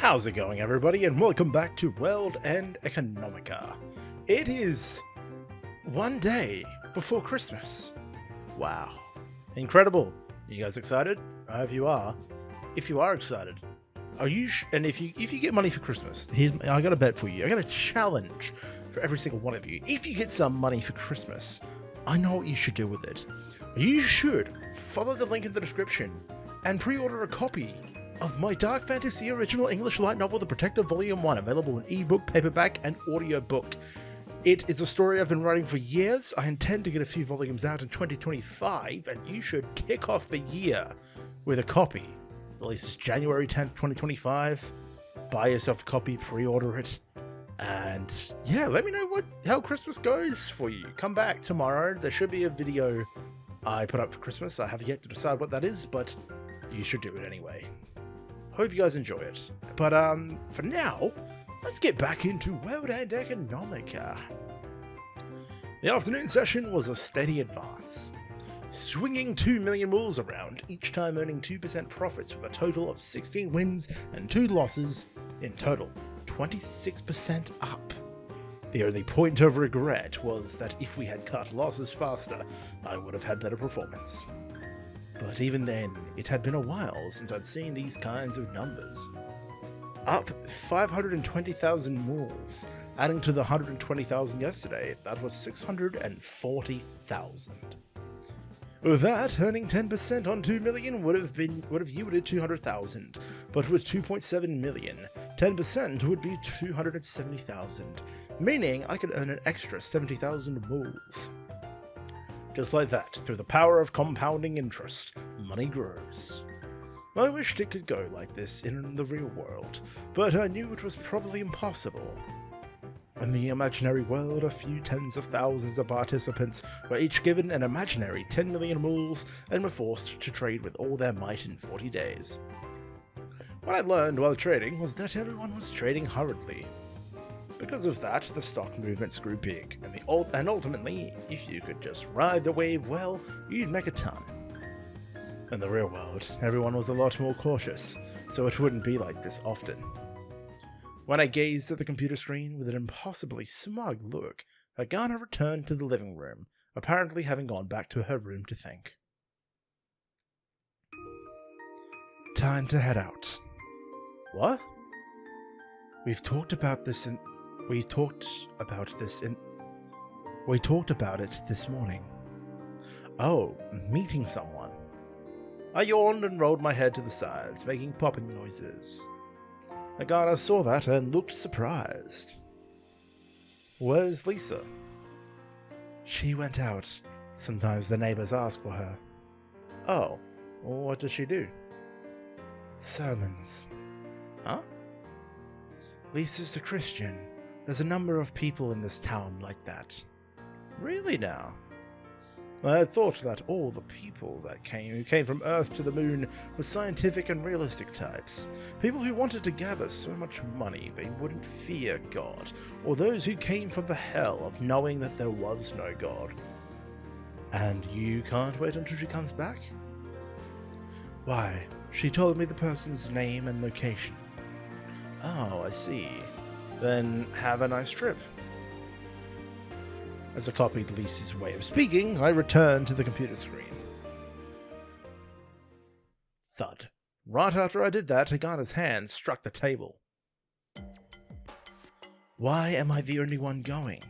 How's it going, everybody, and welcome back to World End Economica. It is one day before Christmas. Wow. Incredible. You guys excited? I hope you are. If you are excited, are you and if you get money for Christmas, I got a bet for you. I got a challenge for every single one of you. If you get some money for Christmas, I know what you should do with it. You should follow the link in the description and pre-order a copy of my Dark Fantasy original English light novel, The Protector Volume 1, available in ebook, paperback, and audiobook. It is a story I've been writing for years. I intend to get a few volumes out in 2025, and you should kick off the year with a copy. Releases January 10th, 2025. Buy yourself a copy, pre-order it, and yeah, let me know how Christmas goes for you. Come back tomorrow. There should be a video I put up for Christmas. I have yet to decide what that is, but you should do it anyway. Hope you guys enjoy it. But for now, let's get back into World End Economica. The afternoon session was a steady advance, swinging 2 million wolves around, each time earning 2% profits with a total of 16 wins and 2 losses, in total 26% up. The only point of regret was that if we had cut losses faster, I would have had better performance. But even then, it had been a while since I'd seen these kinds of numbers. Up 520,000 wolves, adding to the 120,000 yesterday, that was 640,000. With that, earning 10% on 2 million would have yielded 200,000, but with 2.7 million, 10% would be 270,000, meaning I could earn an extra 70,000 wolves. Just like that, through the power of compounding interest, money grows. I wished it could go like this in the real world, but I knew it was probably impossible. In the imaginary world, a few tens of thousands of participants were each given an imaginary 10 million wolves and were forced to trade with all their might in 40 days. What I learned while trading was that everyone was trading hurriedly. Because of that, the stock movements grew big, and ultimately, if you could just ride the wave well, you'd make a ton. In the real world, everyone was a lot more cautious, so it wouldn't be like this often. When I gazed at the computer screen with an impossibly smug look, Hagana returned to the living room, apparently having gone back to her room to think. Time to head out. What? We talked about it this morning. Oh, meeting someone. I yawned and rolled my head to the sides, making popping noises. Hagana saw that and looked surprised. Where's Lisa? She went out. Sometimes the neighbors ask for her. Oh, what does she do? Sermons. Huh? Lisa's a Christian. There's a number of people in this town like that. Really now? I had thought that all the people who came from Earth to the Moon were scientific and realistic types. People who wanted to gather so much money they wouldn't fear God, or those who came from the hell of knowing that there was no God. And you can't wait until she comes back? Why, she told me the person's name and location. Oh, I see. Then have a nice trip. As I copied Lisa's way of speaking, I returned to the computer screen. Thud. Right after I did that, Hagana's hand struck the table. Why am I the only one going?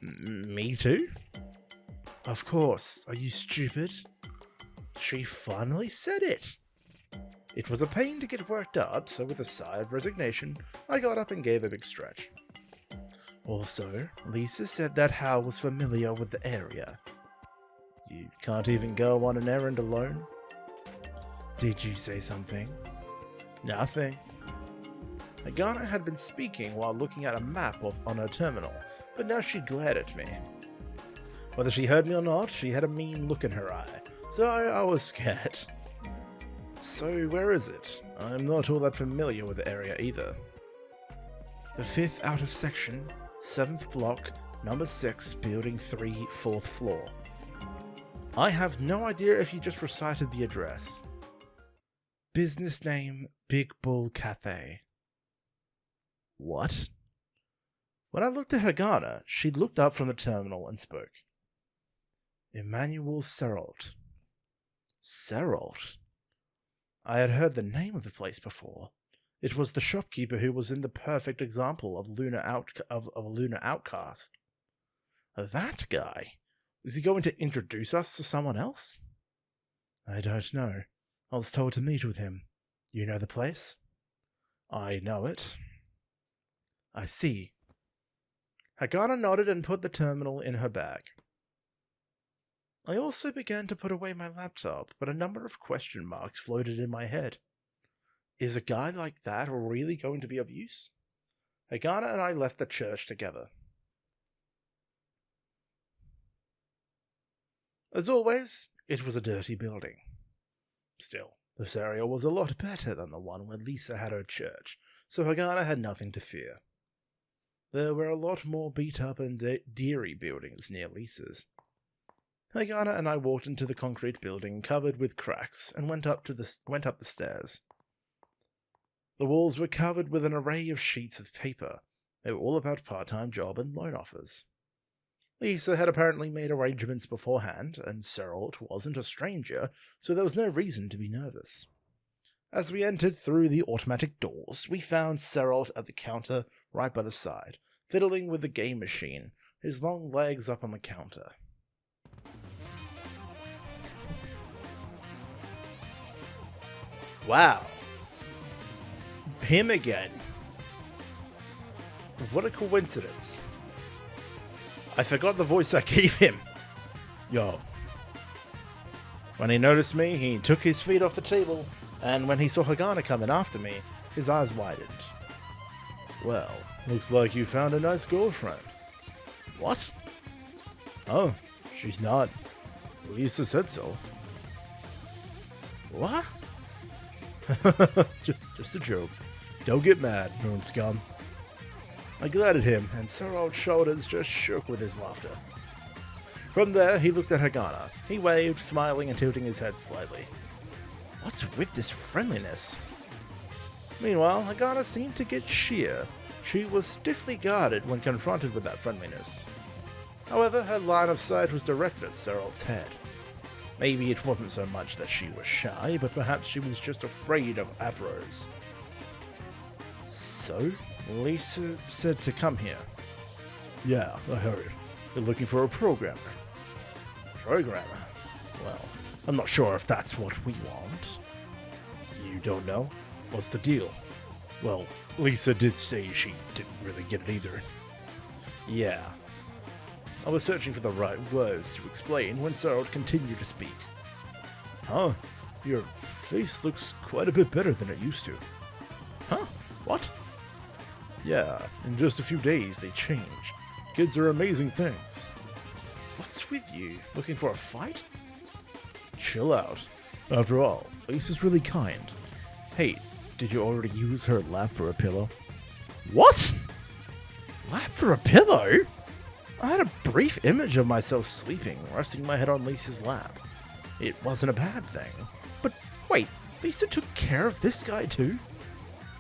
Me too? Of course. Are you stupid? She finally said it. It was a pain to get worked up, so with a sigh of resignation, I got up and gave a big stretch. Also, Lisa said that Hal was familiar with the area. You can't even go on an errand alone? Did you say something? Nothing. Hagana had been speaking while looking at a map on her terminal, but now she glared at me. Whether she heard me or not, she had a mean look in her eye, so I was scared. So where is it? I'm not all that familiar with the area either. The 5th out of section, 7th block, number 6, building 3, 4th floor. I have no idea if you just recited the address. Business name, Big Bull Cafe. What? When I looked at Hagana, she looked up from the terminal and spoke. Emmanuel Serrault. Serrault? I had heard the name of the place before. It was the shopkeeper who was in the perfect example of a lunar outcast. That guy? Is he going to introduce us to someone else? I don't know. I was told to meet with him. You know the place? I know it. I see. Hagana nodded and put the terminal in her bag. I also began to put away my laptop, but a number of question marks floated in my head. Is a guy like that really going to be of use? Hagana and I left the church together. As always, it was a dirty building. Still, this area was a lot better than the one where Lisa had her church, so Hagana had nothing to fear. There were a lot more beat-up and dreary buildings near Lisa's. Hagana and I walked into the concrete building covered with cracks and went up the stairs. The walls were covered with an array of sheets of paper. They were all about part-time job and loan offers. Lisa had apparently made arrangements beforehand, and Serrault wasn't a stranger, so there was no reason to be nervous. As we entered through the automatic doors, we found Serrault at the counter right by the side, fiddling with the game machine, his long legs up on the counter. Wow. Him again. What a coincidence. I forgot the voice I gave him. Yo. When he noticed me, he took his feet off the table, and when he saw Hagana coming after me, his eyes widened. Well, looks like you found a nice girlfriend. What? Oh, she's not. Lisa said so. What? Just a joke. Don't get mad, moon scum. I glared at him, and Serrault's shoulders just shook with his laughter. From there, he looked at Hagana. He waved, smiling and tilting his head slightly. What's with this friendliness? Meanwhile, Hagana seemed to get sheer. She was stiffly guarded when confronted with that friendliness. However, her line of sight was directed at Serrault's head. Maybe it wasn't so much that she was shy, but perhaps she was just afraid of Afros. So, Lisa said to come here. Yeah, I heard. They're looking for a programmer. Programmer? Well, I'm not sure if that's what we want. You don't know? What's the deal? Well, Lisa did say she didn't really get it either. Yeah. I was searching for the right words to explain when Serrault continued to speak. Huh? Your face looks quite a bit better than it used to. Huh? What? Yeah, in just a few days they change. Kids are amazing things. What's with you? Looking for a fight? Chill out. After all, Lisa's really kind. Hey, did you already use her lap for a pillow? What? Lap for a pillow? I had a brief image of myself sleeping, resting my head on Lisa's lap. It wasn't a bad thing. But wait, Lisa took care of this guy too?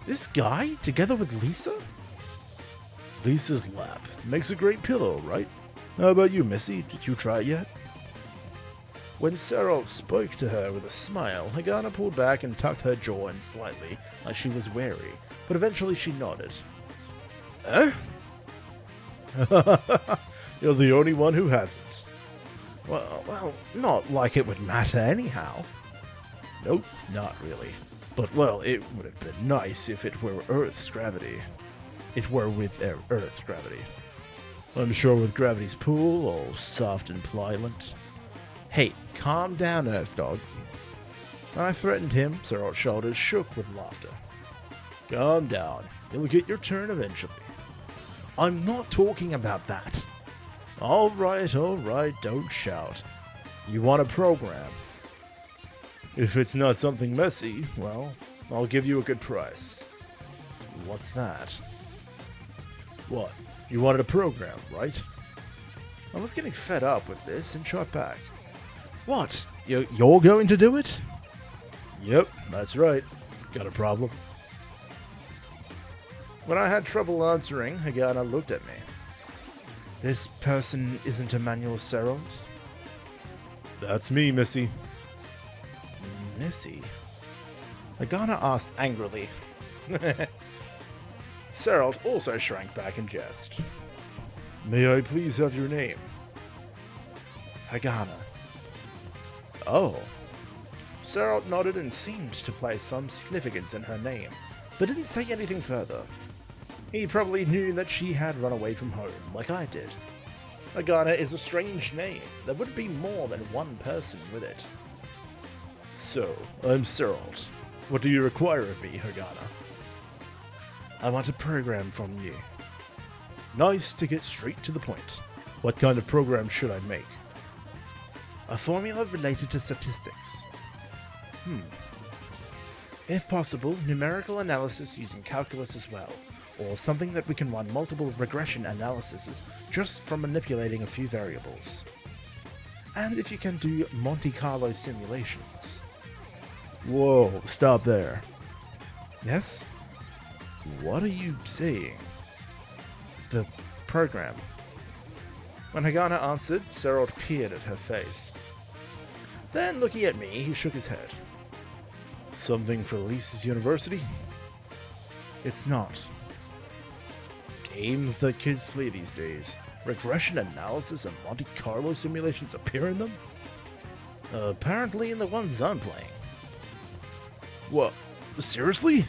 This guy, together with Lisa? Lisa's lap makes a great pillow, right? How about you, Missy? Did you try it yet? When Serrault spoke to her with a smile, Hagana pulled back and tucked her jaw in slightly, like she was wary, but eventually she nodded. Eh? You're the only one who hasn't. Well, not like it would matter anyhow. Nope, not really. But, well, it would have been nice if it were Earth's gravity. It were with Earth's gravity. I'm sure with gravity's pull, all soft and pliant. Hey, calm down, Earth Dog. When I threatened him, Serrault's shoulders shook with laughter. Calm down. You'll get your turn eventually. I'm not talking about that. All right, don't shout. You want a program. If it's not something messy, well, I'll give you a good price. What's that? What? You wanted a program, right? I was getting fed up with this and shot back. What? You're going to do it? Yep, that's right. Got a problem? When I had trouble answering, Hagana looked at me. This person isn't Emmanuel Serrald? That's me, Missy. Missy? Hagana asked angrily. Serrald also shrank back in jest. May I please have your name? Hagana. Oh. Serrald nodded and seemed to place some significance in her name, but didn't say anything further. He probably knew that she had run away from home, like I did. Hagana is a strange name. There would be more than one person with it. So, I'm Serrald. What do you require of me, Hagana? I want a program from you. Nice to get straight to the point. What kind of program should I make? A formula related to statistics. If possible, numerical analysis using calculus as well, or something that we can run multiple regression analyses just from manipulating a few variables. And if you can do Monte Carlo simulations. Whoa, stop there. Yes? What are you saying? The program. When Hagana answered, Serrald peered at her face. Then, looking at me, he shook his head. Something for Lisa's university? It's not. Games that kids play these days, regression analysis and Monte Carlo simulations appear in them? Apparently in the ones I'm playing. What? Seriously?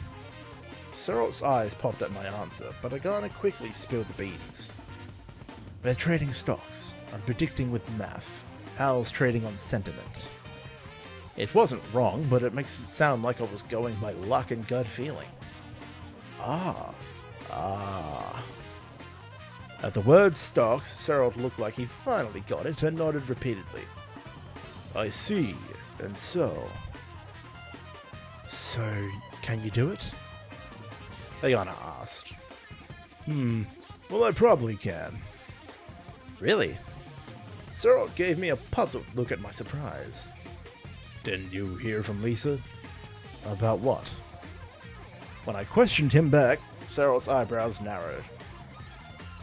Serrald's eyes popped at my answer, but Hagana quickly spilled the beans. We're trading stocks. I'm predicting with math. Hal's trading on sentiment. It wasn't wrong, but it makes it sound like I was going by luck and gut feeling. Ah. At the word stocks, Serrald looked like he finally got it and nodded repeatedly. I see, and so... So, can you do it? Hagana asked. Well, I probably can. Really? Serrald gave me a puzzled look at my surprise. Didn't you hear from Lisa? About what? When I questioned him back, Serrald's eyebrows narrowed.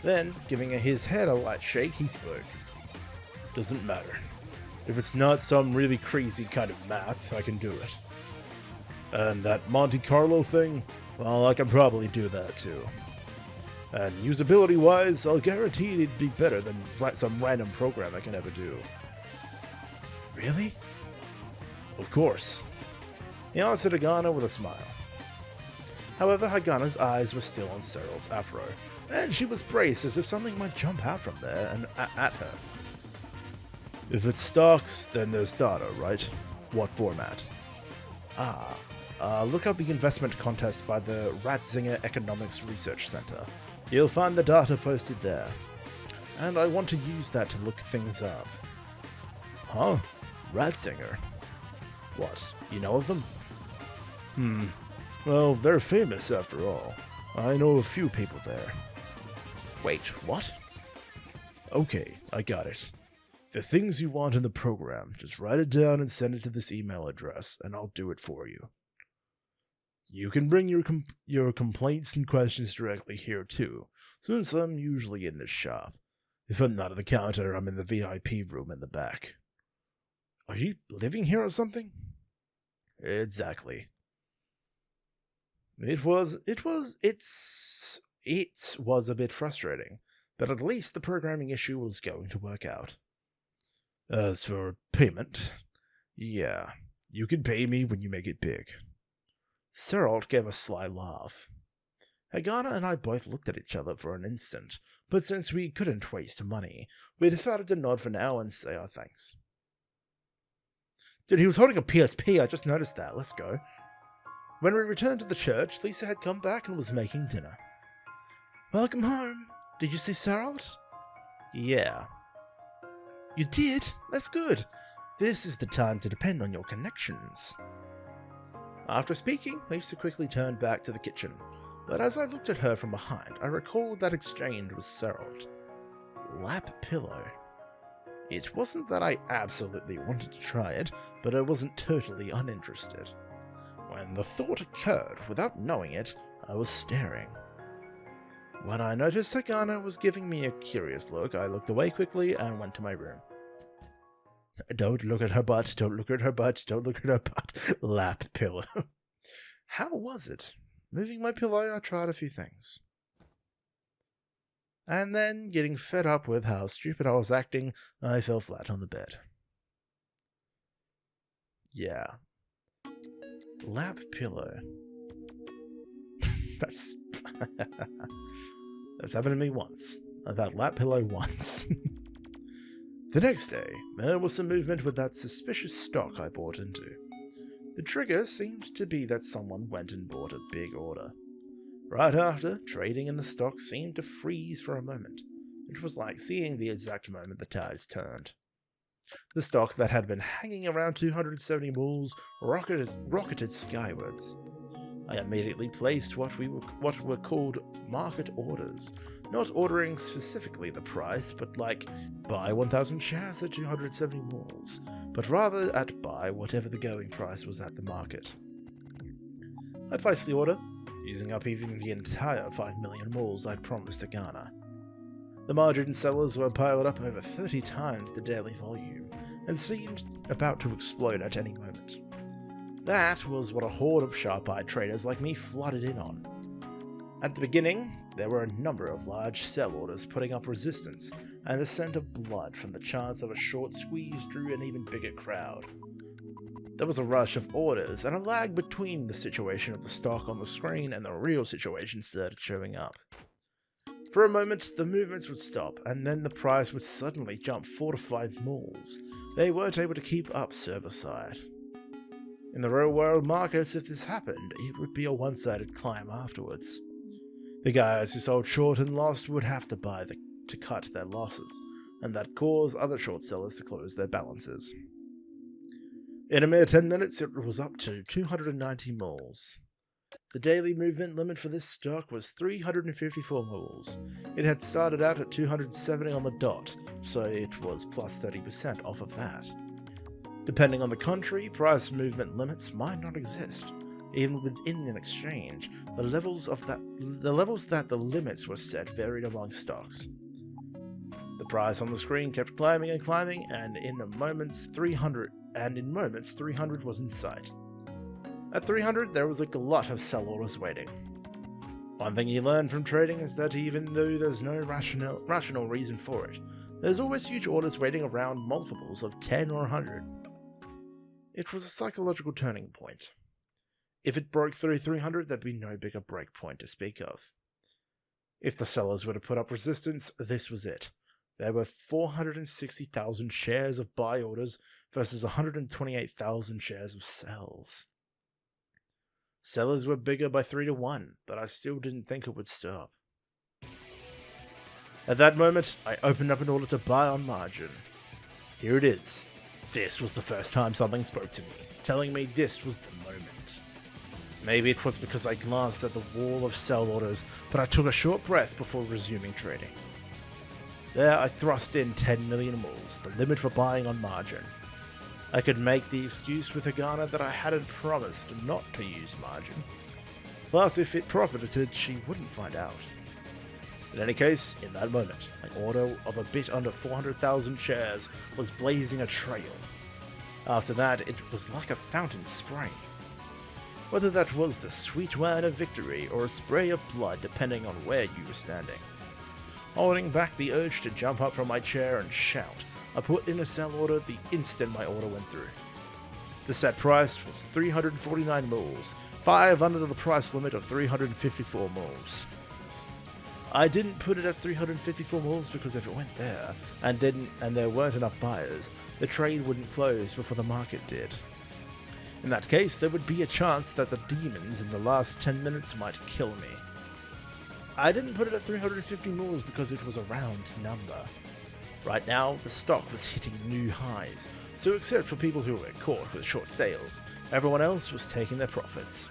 Then, giving his head a light shake, he spoke. Doesn't matter. If it's not some really crazy kind of math, I can do it. And that Monte Carlo thing, well, I can probably do that too. And usability-wise, I'll guarantee it'd be better than some random program I can ever do. Really? Of course. He answered Hagana with a smile. However, Hagana's eyes were still on Serrald's afro, and she was braced as if something might jump out from there and at her. If it's stocks, then there's data, right? What format? Look up the investment contest by the Ratzinger Economics Research Center. You'll find the data posted there. And I want to use that to look things up. Huh? Ratzinger? What, you know of them? Well, they're famous after all. I know a few people there. Wait, what? Okay, I got it. The things you want in the program, just write it down and send it to this email address, and I'll do it for you. You can bring your complaints and questions directly here too, since I'm usually in this shop. If I'm not at the counter, I'm in the VIP room in the back. Are you living here or something? Exactly. It was a bit frustrating, but at least the programming issue was going to work out. As for payment, yeah, you can pay me when you make it big. Serrald gave a sly laugh. Hagana and I both looked at each other for an instant, but since we couldn't waste money, we decided to nod for now and say our thanks. Dude, he was holding a PSP, I just noticed that. Let's go. When we returned to the church, Lisa had come back and was making dinner. Welcome home. Did you see Serrald? Yeah. You did? That's good. This is the time to depend on your connections. After speaking, Lisa quickly turned back to the kitchen, but as I looked at her from behind, I recalled that exchange with Serrald. Lap pillow. It wasn't that I absolutely wanted to try it, but I wasn't totally uninterested. When the thought occurred, without knowing it, I was staring. When I noticed Hagana was giving me a curious look, I looked away quickly and went to my room. Don't look at her butt, don't look at her butt, don't look at her butt. Lap pillow. How was it? Moving my pillow, I tried a few things. And then, getting fed up with how stupid I was acting, I fell flat on the bed. Yeah. Lap pillow. That's happened to me once. I've had lap pillow once. The next day, there was some movement with that suspicious stock I bought into. The trigger seemed to be that someone went and bought a big order. Right after, trading in the stock seemed to freeze for a moment. It was like seeing the exact moment the tides turned. The stock that had been hanging around 270 moles rocketed skywards. I immediately placed what were called market orders, not ordering specifically the price, but like buy 1,000 shares at 270 moles, but rather at buy whatever the going price was at the market. I placed the order, using up even the entire 5 million moles I'd promised to Hagana. The margin sellers were piled up over 30 times the daily volume, and seemed about to explode at any moment. That was what a horde of sharp-eyed traders like me flooded in on. At the beginning, there were a number of large sell orders putting up resistance, and the scent of blood from the chance of a short squeeze drew an even bigger crowd. There was a rush of orders, and a lag between the situation of the stock on the screen and the real situation started showing up. For a moment, the movements would stop, and then the price would suddenly jump 4 to 5 moles. They weren't able to keep up server-side. In the real-world markets, if this happened, it would be a one-sided climb afterwards. The guys who sold short and lost would have to buy to cut their losses, and that caused other short sellers to close their balances. In a mere 10 minutes, it was up to 290 moles. The daily movement limit for this stock was 354 moles. It had started out at 270 on the dot, so it was plus 30% off of that. Depending on the country, price movement limits might not exist. Even within an exchange, the levels that the limits were set varied among stocks. The price on the screen kept climbing and climbing, and in moments 300 was in sight. At 300, there was a glut of sell orders waiting. One thing you learn from trading is that even though there's no rational reason for it, there's always huge orders waiting around multiples of 10 or 100. It was a psychological turning point. If it broke through 300, there'd be no bigger break point to speak of. If the sellers were to put up resistance, this was it. There were 460,000 shares of buy orders versus 128,000 shares of sells. Sellers were bigger by 3 to 1, but I still didn't think it would stop. At that moment, I opened up an order to buy on margin. Here it is. This was the first time something spoke to me, telling me this was the moment. Maybe it was because I glanced at the wall of sell orders, but I took a short breath before resuming trading. There I thrust in 10 million moles, the limit for buying on margin. I could make the excuse with Hagana that I hadn't promised not to use margin. Plus, if it profited, she wouldn't find out. In any case, in that moment, my order of a bit under 400,000 shares was blazing a trail. After that, it was like a fountain spraying. Whether that was the sweet wine of victory or a spray of blood depending on where you were standing. Holding back the urge to jump up from my chair and shout, I put in a sell order the instant my order went through. The set price was 349 moles, 5 under the price limit of 354 moles. I didn't put it at 354 moles because if it went there, and there weren't enough buyers, the trade wouldn't close before the market did. In that case, there would be a chance that the demons in the last 10 minutes might kill me. I didn't put it at 350 moles because it was a round number. Right now, the stock was hitting new highs, so except for people who were caught with short sales, everyone else was taking their profits.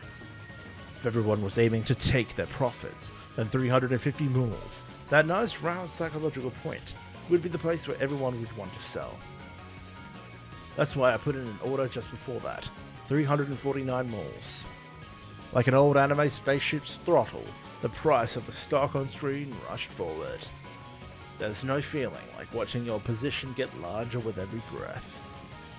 If everyone was aiming to take their profits, then 350 moles, that nice round psychological point, would be the place where everyone would want to sell. That's why I put in an order just before that, 349 moles. Like an old anime spaceship's throttle, The price of the stock on screen rushed forward. There's no feeling like watching your position get larger with every breath.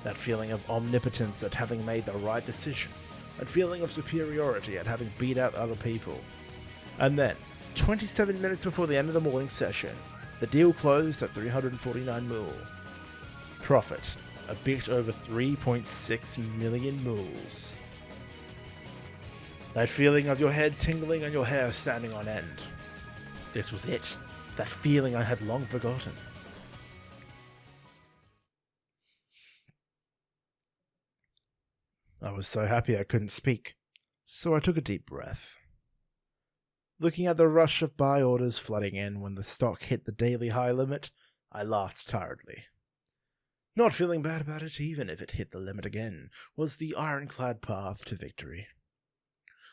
That feeling of omnipotence at having made the right decision. That feeling of superiority at having beat out other people. And then, 27 minutes before the end of the morning session, the deal closed at 349 mil. Profit, a bit over 3.6 million mils. That feeling of your head tingling and your hair standing on end. This was it. That feeling I had long forgotten. I was so happy I couldn't speak, so I took a deep breath. Looking at the rush of buy orders flooding in when the stock hit the daily high limit, I laughed tiredly. Not feeling bad about it, even if it hit the limit again, was the ironclad path to victory.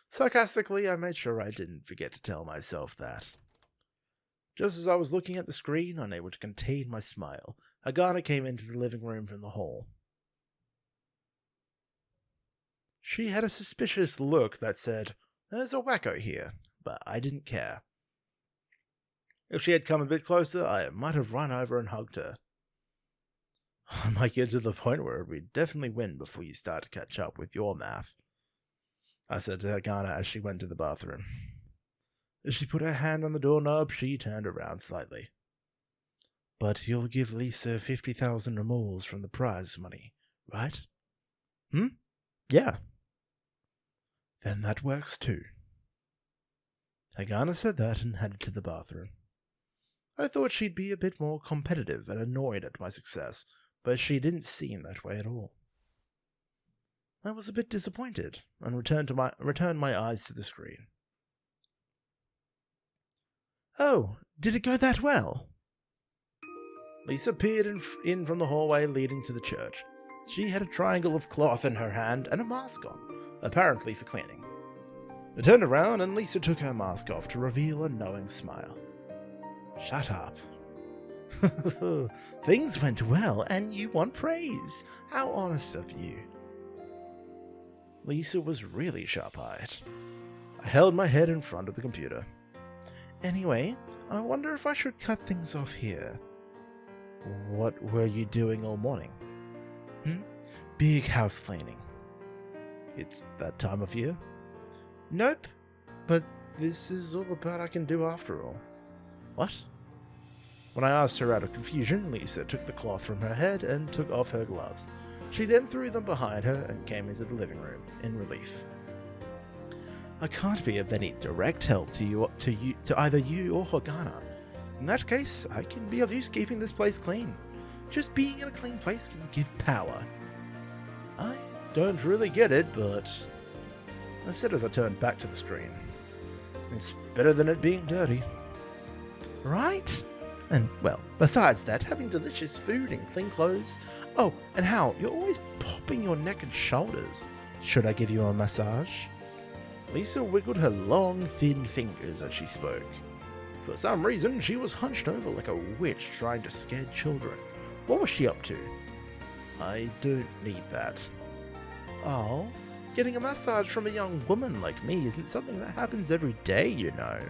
Sarcastically, I made sure I didn't forget to tell myself that. Just as I was looking at the screen, unable to contain my smile, Hagana came into the living room from the hall. She had a suspicious look that said, "There's a wacko here," but I didn't care. If she had come a bit closer, I might have run over and hugged her. I might get to the point where we'd definitely win before you start to catch up with your math, I said to Hagana as she went to the bathroom. As she put her hand on the doorknob, she turned around slightly. "But you'll give Lisa 50,000 remols from the prize money, right?" "Yeah." "Then that works too." Hagana said that and headed to the bathroom. I thought she'd be a bit more competitive and annoyed at my success, but she didn't seem that way at all. I was a bit disappointed and returned my eyes to the screen. "Oh, did it go that well?" Lisa peered in from the hallway leading to the church. She had a triangle of cloth in her hand and a mask on, apparently for cleaning. I turned around and Lisa took her mask off to reveal a knowing smile. "Shut up." "Things went well and you want praise. How honest of you." Lisa was really sharp-eyed. I held my head in front of the computer. "Anyway, I wonder if I should cut things off here." "What were you doing all morning?" "Big house cleaning." "It's that time of year?" "Nope, but this is all the part I can do after all." "What?" When I asked her out of confusion, Lisa took the cloth from her head and took off her gloves. She then threw them behind her and came into the living room in relief. "I can't be of any direct help to either you or Hagana. In that case, I can be of use keeping this place clean. Just being in a clean place can give power." "I don't really get it, but..." I said as I turned back to the screen. "It's better than it being dirty." "Right? And, well, besides that, having delicious food and clean clothes. Oh, and Hal, you're always popping your neck and shoulders. Should I give you a massage?" Lisa wiggled her long, thin fingers as she spoke. For some reason, she was hunched over like a witch trying to scare children. What was she up to? "I don't need that." "Oh, getting a massage from a young woman like me isn't something that happens every day, you know."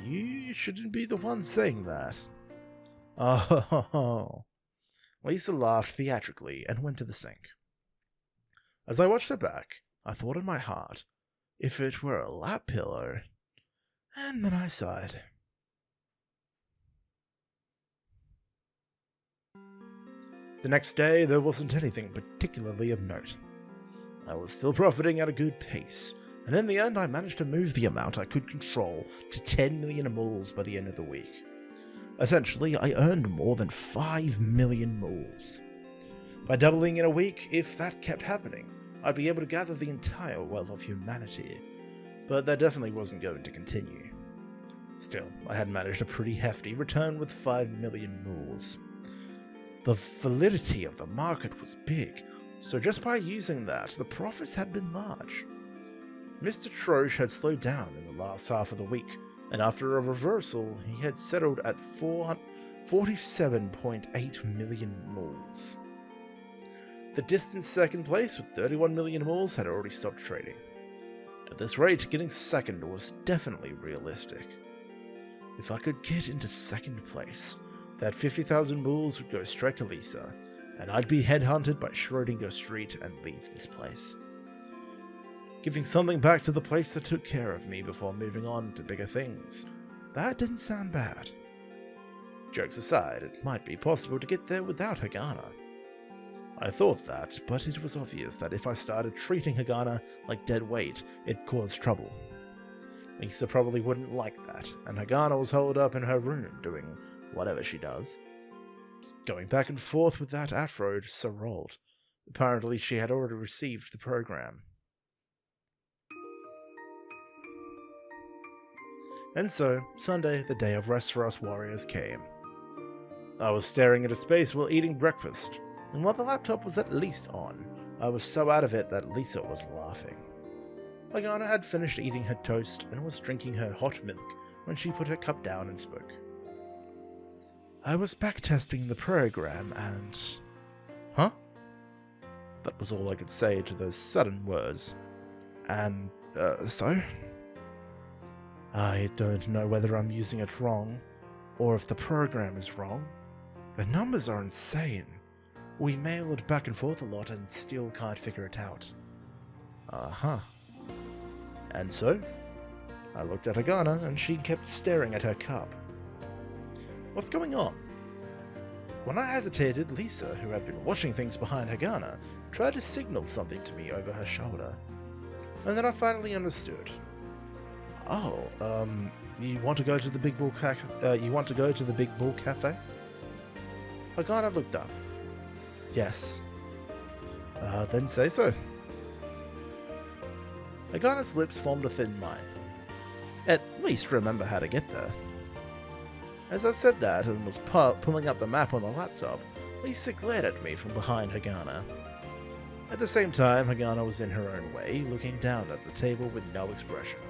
"You shouldn't be the one saying that." "Oh." Lisa laughed theatrically and went to the sink. As I watched her back, I thought in my heart, if it were a lap pillow, and then I sighed. The next day, there wasn't anything particularly of note. I was still profiting at a good pace, and in the end I managed to move the amount I could control to 10 million moles by the end of the week. Essentially, I earned more than 5 million moles. By doubling in a week, if that kept happening, I'd be able to gather the entire wealth of humanity, but that definitely wasn't going to continue. Still, I had managed a pretty hefty return with 5 million moles. The validity of the market was big, so just by using that, the profits had been large. Mr. Troche had slowed down in the last half of the week, and after a reversal, he had settled at 47.8 million moles. The distant second place with 31 million moles had already stopped trading. At this rate, getting second was definitely realistic. If I could get into second place, that 50,000 bulls would go straight to Lisa, and I'd be headhunted by Schrödinger Street and leave this place. Giving something back to the place that took care of me before moving on to bigger things. That didn't sound bad. Jokes aside, it might be possible to get there without Hagana. I thought that, but it was obvious that if I started treating Hagana like dead weight, it'd cause trouble. Lisa probably wouldn't like that, and Hagana was holed up in her room doing whatever she does. Going back and forth with that Afro so rolled. Apparently she had already received the program. And so, Sunday, the day of rest for us warriors, came. I was staring into space while eating breakfast, and while the laptop was at least on, I was so out of it that Lisa was laughing. Hagana had finished eating her toast and was drinking her hot milk when she put her cup down and spoke. I was backtesting the program and... Huh? That was all I could say to those sudden words. And, so? I don't know whether I'm using it wrong, or if the program is wrong. The numbers are insane. We mailed back and forth a lot and still can't figure it out. Uh-huh. And so? I looked at Hagana and she kept staring at her cup. What's going on? When I hesitated, Lisa, who had been watching things behind Hagana, tried to signal something to me over her shoulder. And then I finally understood. Oh, you want to go to the Big Bull Cafe? Hagana looked up. Yes. Then say so. Hagana's lips formed a thin line. At least remember how to get there. As I said that and was pulling up the map on the laptop, Lisa glared at me from behind Hagana. At the same time, Hagana was in her own way, looking down at the table with no expression.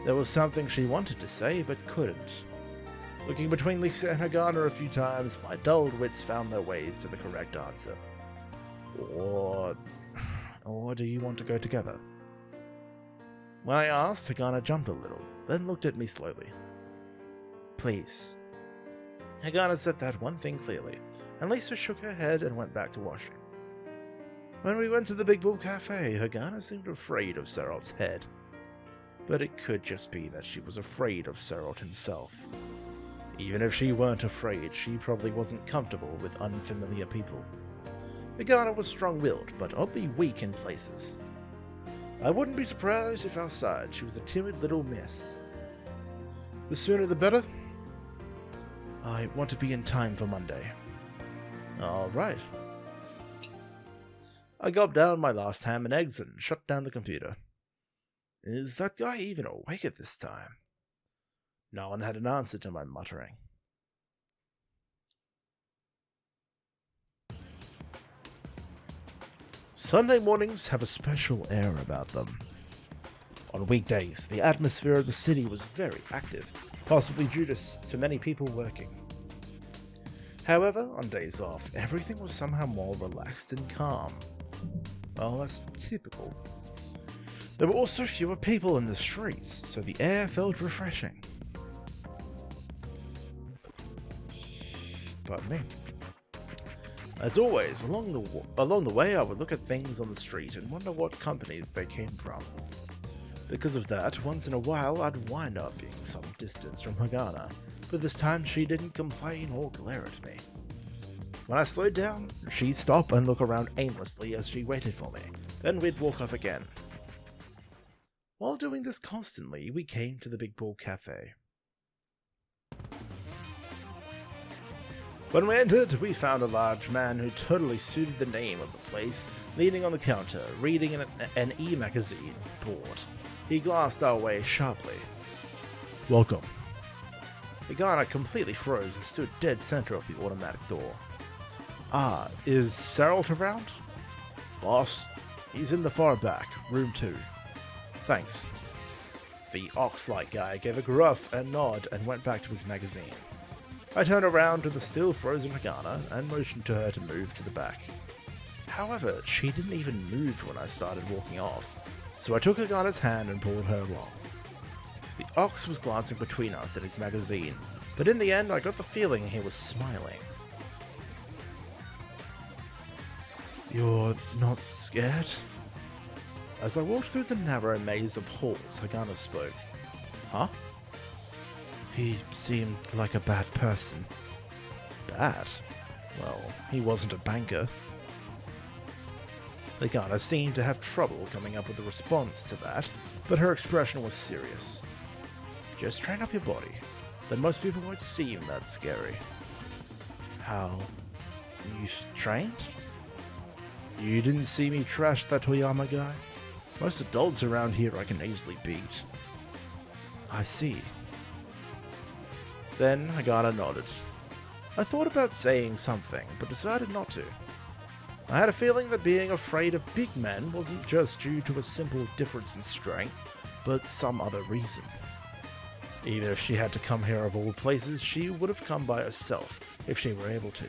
There was something she wanted to say, but couldn't. Looking between Lisa and Hagana a few times, my dulled wits found their ways to the correct answer. Or do you want to go together? When I asked, Hagana jumped a little, then looked at me slowly. Please. Hagana said that one thing clearly, and Lisa shook her head and went back to washing. When we went to the Big Bull Cafe, Hagana seemed afraid of Seralt's head. But it could just be that she was afraid of Seralt himself. Even if she weren't afraid, she probably wasn't comfortable with unfamiliar people. Hagana was strong-willed, but oddly weak in places. I wouldn't be surprised if outside she was a timid little miss. The sooner the better. I want to be in time for Monday. All right. I gulped down my last ham and eggs and shut down the computer. Is that guy even awake at this time? No one had an answer to my muttering. Sunday mornings have a special air about them. On weekdays, the atmosphere of the city was very active, possibly due to many people working. However, on days off, everything was somehow more relaxed and calm. Well, that's typical. There were also fewer people in the streets, so the air felt refreshing. Pardon me. As always, along the way I would look at things on the street and wonder what companies they came from. Because of that, once in a while I'd wind up being some distance from Hagana, but this time she didn't complain or glare at me. When I slowed down, she'd stop and look around aimlessly as she waited for me, then we'd walk off again. While doing this constantly, we came to the Big Bull Cafe. When we entered, we found a large man who totally suited the name of the place, leaning on the counter, reading an e-magazine board. He glanced our way sharply. Welcome. Hagana completely froze and stood dead center of the automatic door. Ah, is Seralt around? Boss, he's in the far back, room 2. Thanks. The ox-like guy gave a gruff and nod and went back to his magazine. I turned around to the still frozen Hagana and motioned to her to move to the back. However, she didn't even move when I started walking off, so I took Hagana's hand and pulled her along. The ox was glancing between us at his magazine, but in the end I got the feeling he was smiling. "You're not scared?" As I walked through the narrow maze of halls, Hagana spoke. "Huh?" "He seemed like a bad person." "Bad? Well, he wasn't a banker." Hagana seemed to have trouble coming up with a response to that, but her expression was serious. "Just train up your body, then most people won't seem that scary." "How? You've trained?" "You didn't see me trash that Toyama guy? Most adults around here I can easily beat." "I see." Then Hagana nodded. I thought about saying something, but decided not to. I had a feeling that being afraid of big men wasn't just due to a simple difference in strength, but some other reason. Even if she had to come here of all places, she would have come by herself if she were able to.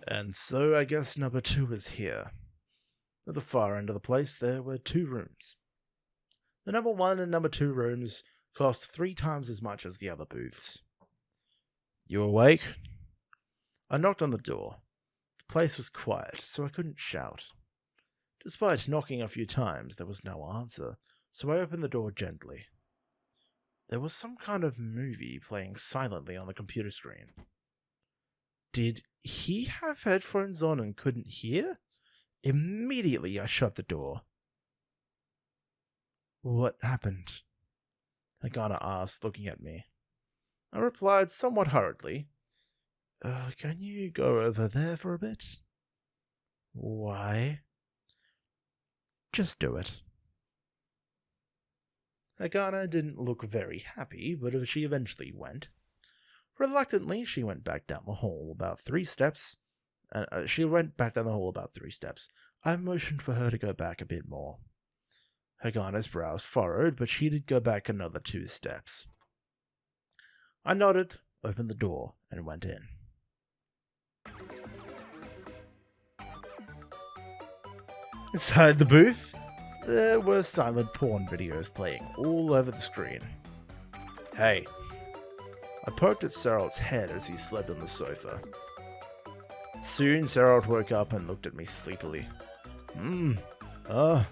And so I guess number 2 is here. At the far end of the place, there were 2 rooms. The number 1 and number 2 rooms cost 3 times as much as the other booths. "You awake?" I knocked on the door. The place was quiet, so I couldn't shout. Despite knocking a few times, there was no answer, so I opened the door gently. There was some kind of movie playing silently on the computer screen. Did he have headphones on and couldn't hear? Immediately I shut the door. "What happened?" Hagana asked, looking at me. I replied somewhat hurriedly. Can you go over there for a bit?" "Why?" "Just do it." Hagana didn't look very happy, but she eventually went. Reluctantly, she went back down the hall about 3 steps. I motioned for her to go back a bit more. Hagana's brows furrowed, but she did go back another 2 steps. I nodded, opened the door, and went in. Inside the booth, there were silent porn videos playing all over the screen. "Hey." I poked at Sarald's head as he slept on the sofa. Soon Sarald woke up and looked at me sleepily. Oh.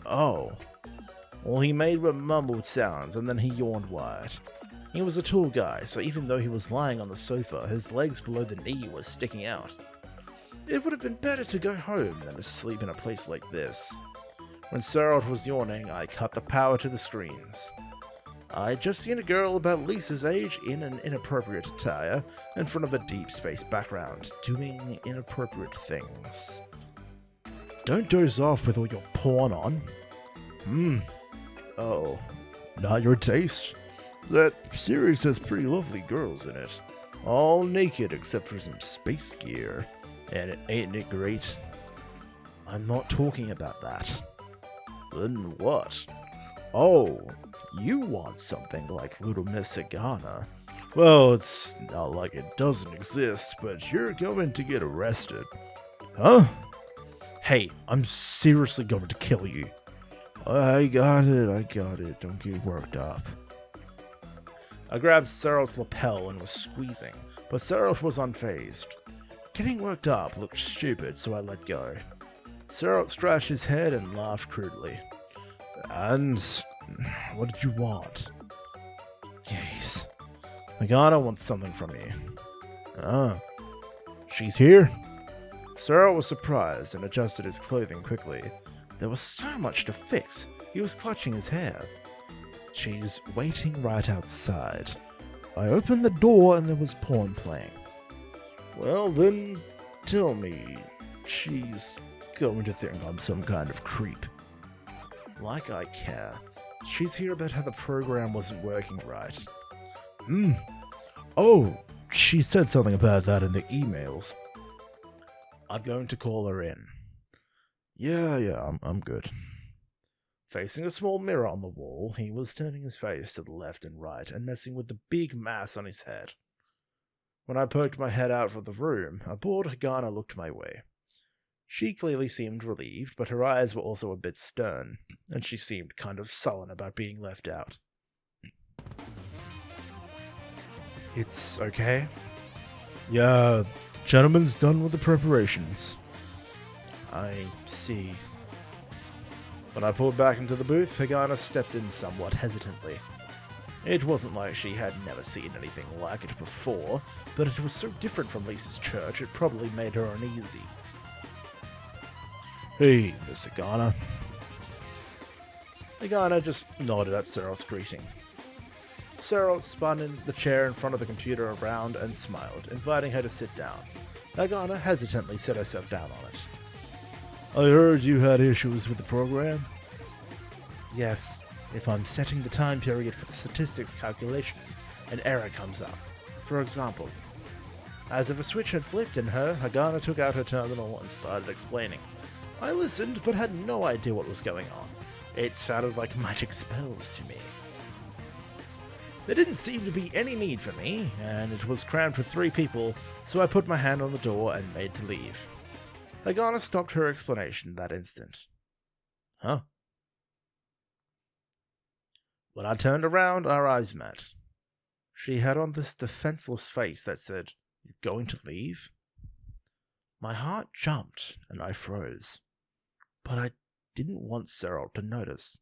All he made were mumbled sounds, and then he yawned wide. He was a tall guy, so even though he was lying on the sofa, his legs below the knee were sticking out. It would have been better to go home than to sleep in a place like this. When Sarald was yawning, I cut the power to the screens. I had just seen a girl about Lisa's age in an inappropriate attire, in front of a deep space background, doing inappropriate things. "Don't doze off with all your porn on." Oh, not your taste? That series has pretty lovely girls in it, all naked except for some space gear, and ain't it great? I'm not talking about that. Then what? Oh, you want something like Little Miss Hagana. Well, it's not like it doesn't exist, but you're going to get arrested. Huh? Hey, I'm seriously going to kill you. I got it. Don't get worked up. I grabbed Sarald's lapel and was squeezing, but Sarald was unfazed. Getting worked up looked stupid, so I let go. Sarald scratched his head and laughed crudely. "And what did you want?" "Jeez. Hagana wants something from you." She's here?" Sarald was surprised and adjusted his clothing quickly. There was so much to fix. He was clutching his hair. "She's waiting right outside." I opened the door and there was porn playing. "Well then, tell me, she's going to think I'm some kind of creep." Like I care. She's here about how the program wasn't working right. Oh, she said something about that in the emails. I'm going to call her in. Yeah, I'm good. Facing a small mirror on the wall, he was turning his face to the left and right and messing with the big mass on his head. When I poked my head out from the room, a bored Hagana looked my way. She clearly seemed relieved, but her eyes were also a bit stern, and she seemed kind of sullen about being left out. It's okay? Yeah, the gentleman's done with the preparations. I see. When I pulled back into the booth, Hagana stepped in somewhat hesitantly. It wasn't like she had never seen anything like it before, but it was so different from Lisa's church it probably made her uneasy. Hey, Miss Hagana. Hagana just nodded at Cyril's greeting. Cyril spun in the chair in front of the computer around and smiled, inviting her to sit down. Hagana hesitantly set herself down on it. I heard you had issues with the program? Yes, if I'm setting the time period for the statistics calculations, an error comes up. For example, as if a switch had flipped in her, Hagana took out her terminal and started explaining. I listened, but had no idea what was going on. It sounded like magic spells to me. There didn't seem to be any need for me, and it was crammed with 3 people, so I put my hand on the door and made to leave. Hagana stopped her explanation that instant. Huh? When I turned around, our eyes met. She had on this defenseless face that said, "You're going to leave?" My heart jumped, and I froze. But I didn't want Cyril to notice,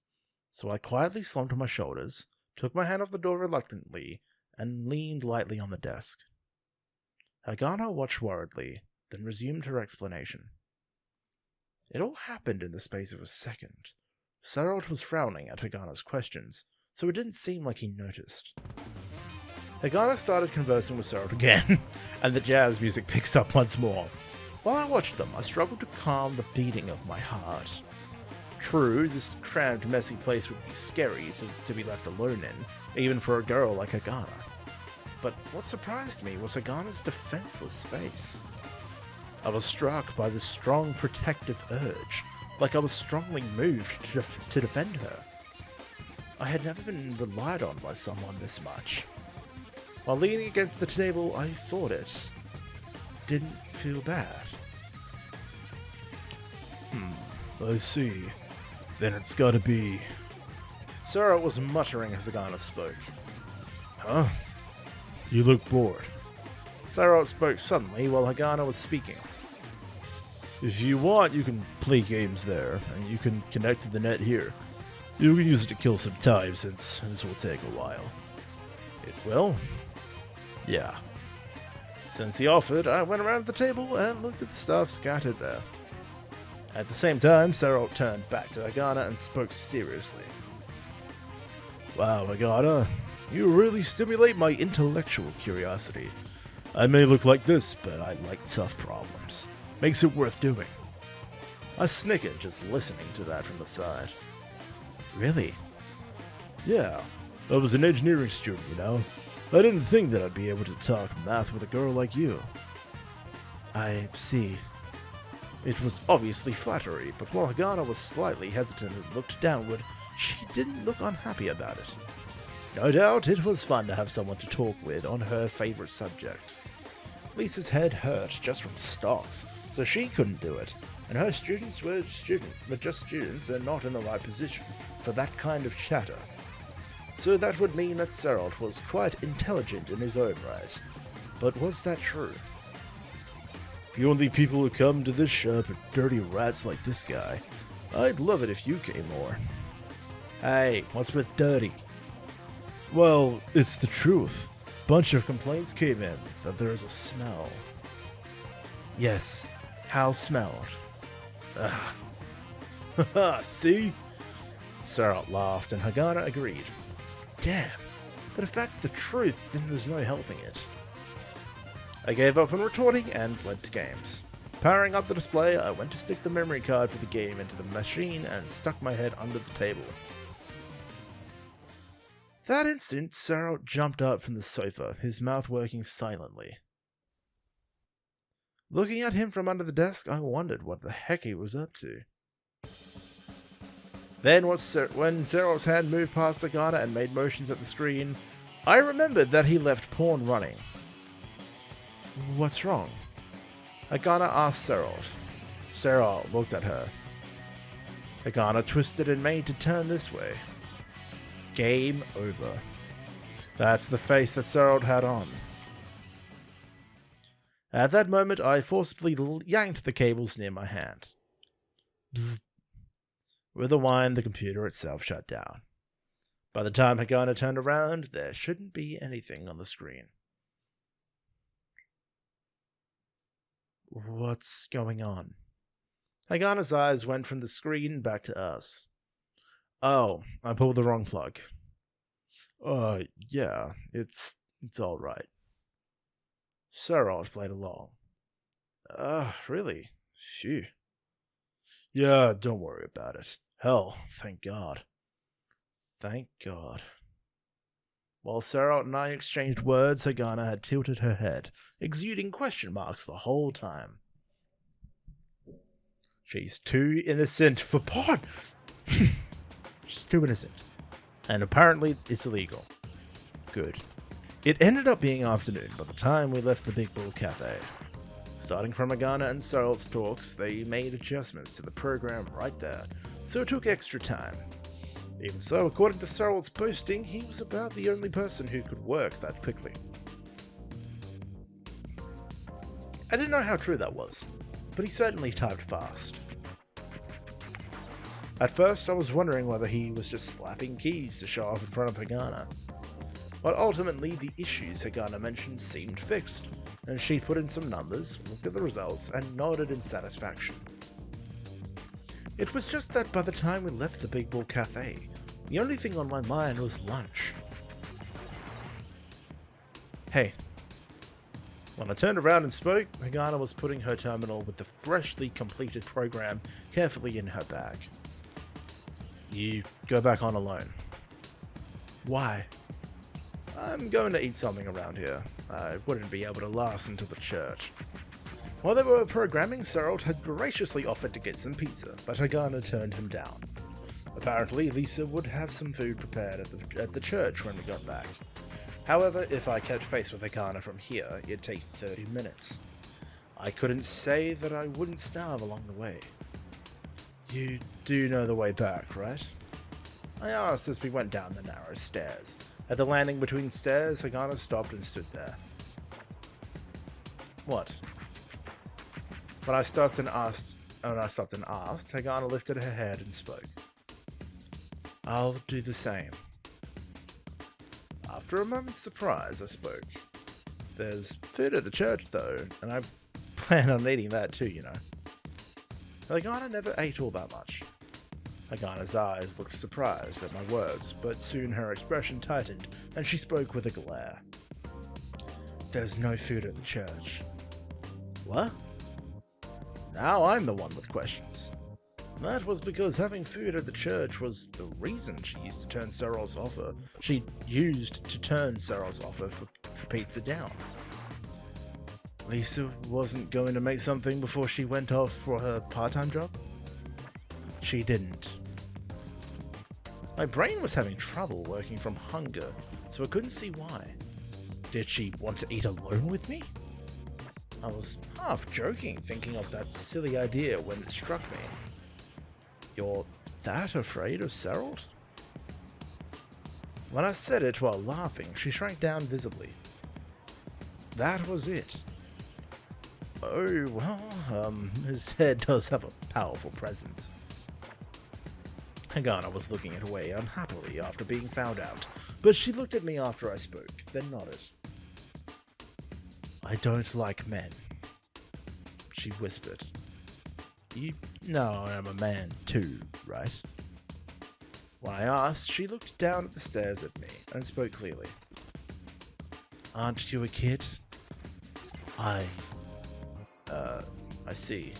so I quietly slumped on my shoulders, took my hand off the door reluctantly, and leaned lightly on the desk. Hagana watched worriedly, then resumed her explanation. It all happened in the space of a second. Cyril was frowning at Hagana's questions, so it didn't seem like he noticed. Hagana started conversing with Cyril again, and the jazz music picks up once more. While I watched them, I struggled to calm the beating of my heart. True, this cramped, messy place would be scary to be left alone in, even for a girl like Hagana. But what surprised me was Hagana's defenseless face. I was struck by this strong protective urge, like I was strongly moved to defend her. I had never been relied on by someone this much. While leaning against the table, I thought it didn't feel bad. I see. Then it's gotta be... Cyril was muttering as Hagana spoke. Huh? You look bored. Cyril spoke suddenly while Hagana was speaking. If you want, you can play games there, and you can connect to the net here. You can use it to kill some time, since this will take a while. It will? Yeah. Since he offered, I went around the table and looked at the stuff scattered there. At the same time, Cyril turned back to Hagana and spoke seriously. Wow, Hagana, you really stimulate my intellectual curiosity. I may look like this, but I like tough problems. Makes it worth doing. I snickered just listening to that from the side. Really? Yeah, I was an engineering student, you know. I didn't think that I'd be able to talk math with a girl like you. I see. It was obviously flattery, but while Hagana was slightly hesitant and looked downward, she didn't look unhappy about it. No doubt it was fun to have someone to talk with on her favorite subject. Lisa's head hurt just from stocks, so she couldn't do it, and her students were just students and not in the right position for that kind of chatter. So that would mean that Cyril was quite intelligent in his own right. But was that true? The only people who come to this shop are dirty rats like this guy. I'd love it if you came more. Hey, what's with dirty? Well, it's the truth. Bunch of complaints came in that there is a smell. Yes, Hal smelled. Ugh. Haha, see? Cyril laughed and Hagana agreed. Damn, but if that's the truth, then there's no helping it. I gave up on retorting and fled to games. Powering up the display, I went to stick the memory card for the game into the machine and stuck my head under the table. That instant, Cyril jumped up from the sofa, his mouth working silently. Looking at him from under the desk, I wondered what the heck he was up to. Then, when Cyril's hand moved past Hagana and made motions at the screen, I remembered that he left porn running. What's wrong? Hagana asked Cyril. Sarah looked at her. Hagana twisted and made to turn this way. Game over. That's the face that Sarah had on. At that moment, I forcibly yanked the cables near my hand. Bzzz. With a whine, the computer itself shut down. By the time Hagana turned around, there shouldn't be anything on the screen. What's going on? Hagana's eyes went from the screen back to us. Oh, I pulled the wrong plug. Yeah, it's alright. Sarah played along. Really? Phew. Yeah, don't worry about it. Hell, thank God. Thank God. While Sarah and I exchanged words, Hagana had tilted her head, exuding question marks the whole time. She's too innocent for porn! She's too innocent. And apparently it's illegal. Good. It ended up being afternoon by the time we left the Big Bull Cafe. Starting from Hagana and Sarah's talks, they made adjustments to the program right there, so it took extra time. Even so, according to Sarah's posting, he was about the only person who could work that quickly. I didn't know how true that was, but he certainly typed fast. At first, I was wondering whether he was just slapping keys to show off in front of Hagana. But ultimately, the issues Hagana mentioned seemed fixed, and she put in some numbers, looked at the results, and nodded in satisfaction. It was just that by the time we left the Big Bull Cafe, the only thing on my mind was lunch. Hey. When I turned around and spoke, Hagana was putting her terminal with the freshly completed program carefully in her bag. You go back on alone. Why? I'm going to eat something around here. I wouldn't be able to last until the church. While they were programming, Sarah had graciously offered to get some pizza, but Hagana turned him down. Apparently, Lisa would have some food prepared at the church when we got back. However, if I kept pace with Hagana from here, it'd take 30 minutes. I couldn't say that I wouldn't starve along the way. You do know the way back, right? I asked as we went down the narrow stairs. At the landing between stairs, Hagana stopped and stood there. What? When I stopped and asked, Hagana lifted her head and spoke. I'll do the same. After a moment's surprise, I spoke. There's food at the church, though, and I plan on eating that too, you know. Hagana never ate all that much. Hagana's eyes looked surprised at my words, but soon her expression tightened, and she spoke with a glare. There's no food at the church. What? Now I'm the one with questions. That was because having food at the church was the reason she used to turn Sarah's offer. She used to turn Sarah's offer for pizza down. Lisa wasn't going to make something before she went off for her part-time job? She didn't. My brain was having trouble working from hunger, so I couldn't see why. Did she want to eat alone with me? I was half joking, thinking of that silly idea when it struck me. You're that afraid of Sarah? When I said it while laughing, she shrank down visibly. That was it. Oh, well, his head does have a powerful presence. Hagana was looking it away unhappily after being found out, but she looked at me after I spoke, then nodded. I don't like men, she whispered. You know I'm a man too, right? When I asked, she looked down at the stairs at me and spoke clearly. Aren't you a kid? I see.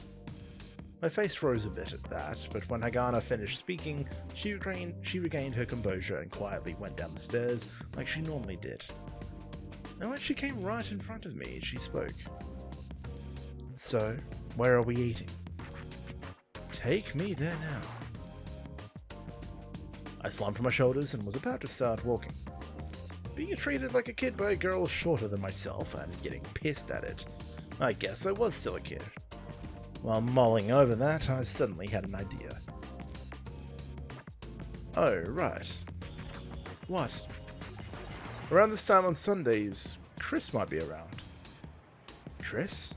My face froze a bit at that, but when Hagana finished speaking, she regained her composure and quietly went down the stairs like she normally did. And when she came right in front of me, she spoke. So, where are we eating? Take me there now. I slumped my shoulders and was about to start walking. Being treated like a kid by a girl shorter than myself and getting pissed at it, I guess I was still a kid. While mulling over that, I suddenly had an idea. Oh, right. What? Around this time on Sundays, Chris might be around. Chris?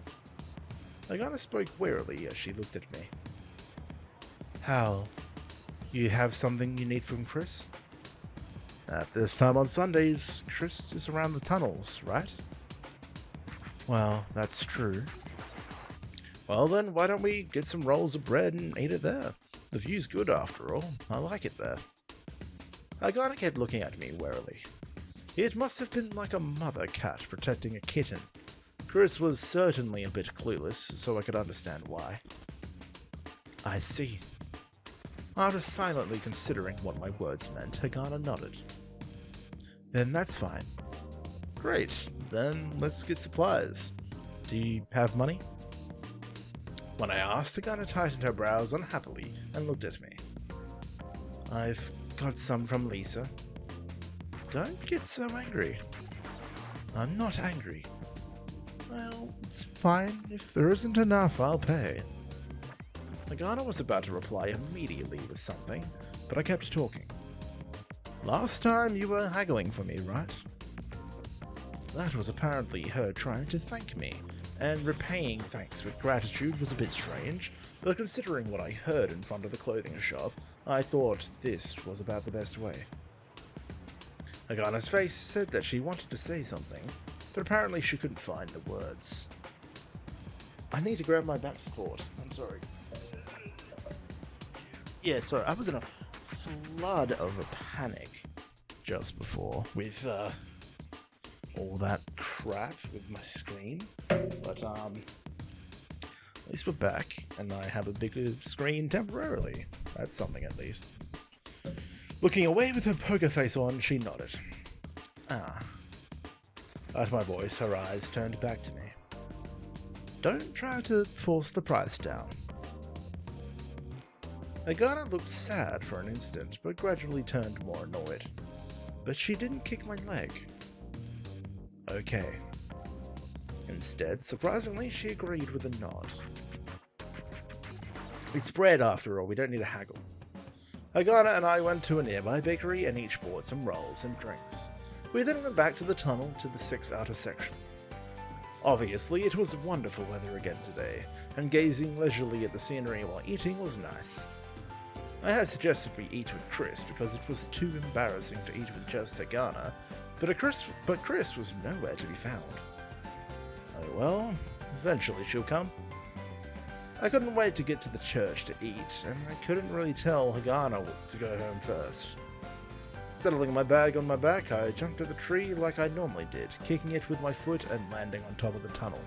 Hagana spoke warily as she looked at me. Hal, you have something you need from Chris? At this time on Sundays, Chris is around the tunnels, right? Well, that's true. Well then, why don't we get some rolls of bread and eat it there? The view's good after all. I like it there. Hagana kept looking at me warily. It must have been like a mother cat protecting a kitten. Chris was certainly a bit clueless, so I could understand why. I see. After silently considering what my words meant, Hagana nodded. Then that's fine. Great, then let's get supplies. Do you have money? When I asked, Hagana tightened her brows unhappily and looked at me. I've got some from Lisa. Don't get so angry. I'm not angry. Well, it's fine. If there isn't enough, I'll pay. Hagana was about to reply immediately with something, but I kept talking. Last time you were haggling for me, right? That was apparently her trying to thank me, and repaying thanks with gratitude was a bit strange, but considering what I heard in front of the clothing shop, I thought this was about the best way. Hagana's face said that she wanted to say something, but apparently she couldn't find the words. I need to grab my back support. I'm sorry. Yeah, sorry, I was in a flood of panic just before with all that crap with my screen. But at least we're back, and I have a bigger screen temporarily. That's something at least. Looking away with her poker face on, she nodded. Ah. At my voice, her eyes turned back to me. Don't try to force the price down. Hagana looked sad for an instant, but gradually turned more annoyed. But she didn't kick my leg. Okay. Instead, surprisingly, she agreed with a nod. It's bread after all, we don't need a haggle. Hagana and I went to a nearby bakery and each bought some rolls and drinks. We then went back to the tunnel to the 6 outer section. Obviously, it was wonderful weather again today, and gazing leisurely at the scenery while eating was nice. I had suggested we eat with Chris because it was too embarrassing to eat with just Hagana, but Chris was nowhere to be found. Oh well, eventually she'll come. I couldn't wait to get to the church to eat, and I couldn't really tell Hagana to go home first. Settling my bag on my back, I jumped to the tree like I normally did, kicking it with my foot and landing on top of the tunnel.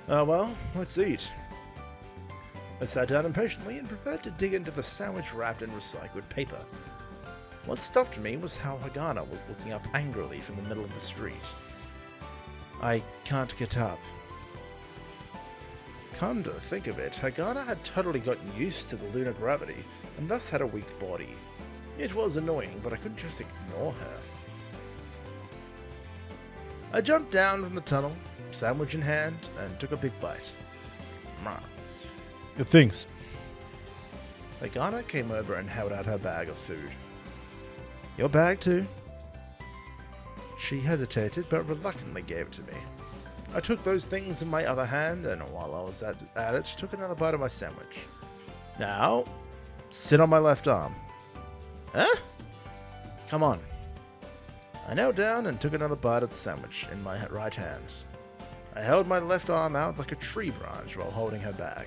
Oh well, let's eat. I sat down impatiently and prepared to dig into the sandwich wrapped in recycled paper. What stopped me was how Hagana was looking up angrily from the middle of the street. I can't get up. Come to think of it, Hagana had totally gotten used to the lunar gravity, and thus had a weak body. It was annoying, but I couldn't just ignore her. I jumped down from the tunnel, sandwich in hand, and took a big bite. Good things. Hagana came over and held out her bag of food. Your bag too? She hesitated, but reluctantly gave it to me. I took those things in my other hand, and while I was at it, took another bite of my sandwich. Now, sit on my left arm. Huh? Come on. I knelt down and took another bite of the sandwich in my right hand. I held my left arm out like a tree branch while holding her bag.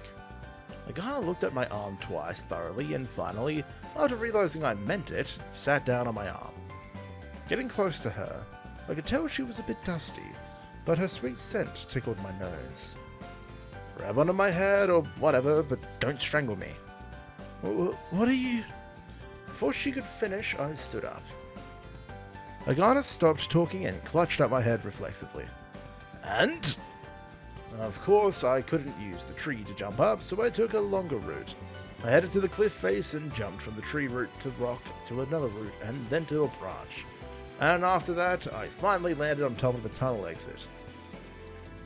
Hagana looked at my arm twice thoroughly, and finally, after realizing I meant it, sat down on my arm. Getting close to her, I could tell she was a bit dusty, but her sweet scent tickled my nose. Grab onto my head or whatever, but don't strangle me. What are you... Before she could finish, I stood up. Hagana stopped talking and clutched at my head reflexively. And? Of course, I couldn't use the tree to jump up, so I took a longer route. I headed to the cliff face and jumped from the tree root to rock to another route and then to a branch. And after that, I finally landed on top of the tunnel exit.